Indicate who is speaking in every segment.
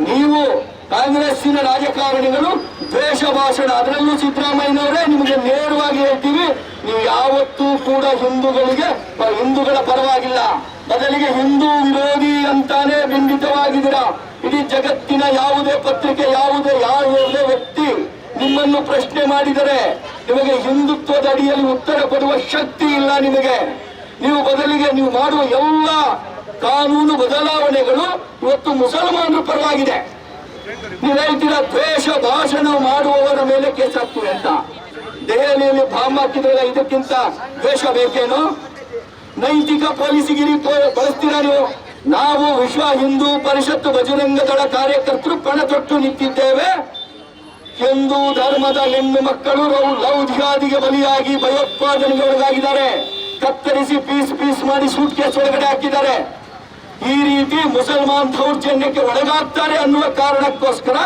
Speaker 1: ನೀವು ಕಾಂಗ್ರೆಸ್ಸಿನ ರಾಜಕಾರಣಿಗಳು ದ್ವೇಷ ಭಾಷಣ, ಅದರಲ್ಲೂ ಸಿದ್ದರಾಮಯ್ಯನವರೇ ನಿಮಗೆ ನೇರವಾಗಿ ಹೇಳ್ತೀವಿ, ನೀವು ಯಾವತ್ತೂ ಕೂಡ ಹಿಂದೂಗಳ ಪರವಾಗಿಲ್ಲ, ಬದಲಿಗೆ ಹಿಂದೂ ವಿರೋಧಿ ಅಂತಾನೆ ಬಿಂಬಿತವಾಗಿದ್ದೀರಾ. ಇಡೀ ಜಗತ್ತಿನ ಯಾವುದೇ ಪತ್ರಿಕೆ, ಯಾವುದೇ ವ್ಯಕ್ತಿ ನಿಮ್ಮನ್ನು ಪ್ರಶ್ನೆ ಮಾಡಿದರೆ ನಿಮಗೆ ಹಿಂದುತ್ವದ ಅಡಿಯಲ್ಲಿ ಉತ್ತರ ಕೊಡುವ ಶಕ್ತಿ ಇಲ್ಲ ನಿಮಗೆ. ಬದಲಿಗೆ ನೀವು ಮಾಡುವ ಎಲ್ಲ ಕಾನೂನು ಬದಲಾವಣೆಗಳು ಇವತ್ತು ಮುಸಲ್ಮಾನರ ಪರವಾಗಿದೆ. ನೀವು ಹೇಳ್ತೀರಾ ದ್ವೇಷ ಭಾಷಣ ಮಾಡುವವರ ಮೇಲೆ ಕೇಸ್ ಹಾಕ್ತೀವಿ ಅಂತ. ದೆಹಲಿಯಲ್ಲಿ ಬಾಂಬ್ ಹಾಕಿದ್ರಲ್ಲ, ಇದಕ್ಕಿಂತ ದ್ವೇಷ ಬೇಕೇನು? ನೈತಿಕ ಪೊಲೀಸಿಗಿರಿ ಬಳಸ್ತೀರಾ ನೀವು? ನಾವು ವಿಶ್ವ ಹಿಂದೂ ಪರಿಷತ್ತು ಬಜರಂಗ ದಳ ಕಾರ್ಯಕರ್ತರು ಪಣ ತೊಟ್ಟು ನಿಂತಿದ್ದೇವೆ. ಹಿಂದೂ ಧರ್ಮದ ಹೆಣ್ಣು ಮಕ್ಕಳು ಲವ್ ಜಿಹಾದಿಗೆ ಬಲಿಯಾಗಿ ಭಯೋತ್ಪಾದನೆಗೆ ಒಳಗಾಗಿದ್ದಾರೆ. ಕತ್ತರಿಸಿ ಪೀಸ್ ಮಾಡಿ ಸೂಟ್ ಕೇಸ್ ಒಳಗಡೆ ಹಾಕಿದ್ದಾರೆ. ಈ ರೀತಿ ಮುಸಲ್ಮಾನ್ ದೌರ್ಜನ್ಯಕ್ಕೆ ಒಳಗಾಗ್ತಾರೆ ಅನ್ನುವ ಕಾರಣಕ್ಕೋಸ್ಕರ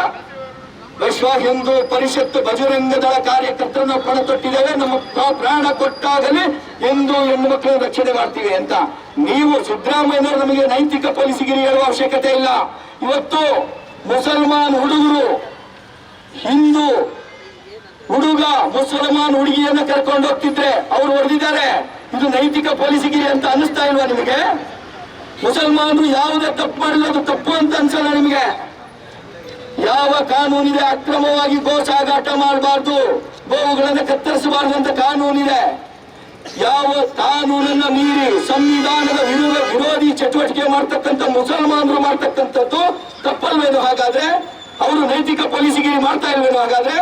Speaker 1: ವಿಶ್ವ ಹಿಂದೂ ಪರಿಷತ್ತು ಬಜರಂಗ ದಳ ಕಾರ್ಯಕರ್ತರನ್ನು ಪಣ ತೊಟ್ಟಿದ್ದೇವೆ. ನಮ್ಮ ಪ್ರಾಣ ಕೊಟ್ಟಾಗಲೇ ಹಿಂದೂ ಹೆಣ್ಣು ಮಕ್ಕಳನ್ನು ರಕ್ಷಣೆ ಮಾಡ್ತೀವಿ ಅಂತ. ನೀವು ಸಿದ್ದರಾಮಯ್ಯನವರು ನಮಗೆ ನೈತಿಕ ಪೊಲೀಸಿಗಿರಿ ಹೇಳುವ ಅವಶ್ಯಕತೆ ಇಲ್ಲ. ಇವತ್ತು ಮುಸಲ್ಮಾನ್ ಹುಡುಗರು, ಹಿಂದೂ ಹುಡುಗ ಮುಸಲ್ಮಾನ್ ಹುಡುಗಿಯನ್ನ ಕರ್ಕೊಂಡು ಹೋಗ್ತಿದ್ರೆ ಅವ್ರು ಹೊಡೆದಿದ್ದಾರೆ. ಇದು ನೈತಿಕ ಪೊಲೀಸಿಗಿರಿ ಅಂತ ಅನಿಸ್ತಾ ಇಲ್ವಾ ನಿಮಗೆ? ಮುಸಲ್ಮಾನರು ಯಾವುದೇ ತಪ್ಪು ಮಾಡಿಲ್ಲ, ಅದು ತಪ್ಪು ಅಂತ ಅನ್ಸಲ್ಲ ನಿಮಗೆ? ಯಾವ ಕಾನೂನಿದೆ? ಅಕ್ರಮವಾಗಿ ಗೋ ಸಾಗಾಟ ಮಾಡಬಾರ್ದು, ಗೋವುಗಳನ್ನು ಕತ್ತರಿಸಬಾರ್ದು ಅಂತ ಕಾನೂನಿದೆ. ಯಾವ ಕಾನೂನನ್ನ ಮೀರಿ ಸಂವಿಧಾನದ ವಿರೋಧಿ ಚಟುವಟಿಕೆ ಮಾಡ್ತಕ್ಕಂಥ ಮುಸಲ್ಮಾನರು ಮಾಡ್ತಕ್ಕಂಥದ್ದು ತಪ್ಪಲ್ವೇನು? ಹಾಗಾದ್ರೆ ಅವರು ನೈತಿಕ ಪೊಲೀಸಿಗಿರಿ ಮಾಡ್ತಾ ಇಲ್ವೇನು? ಹಾಗಾದ್ರೆ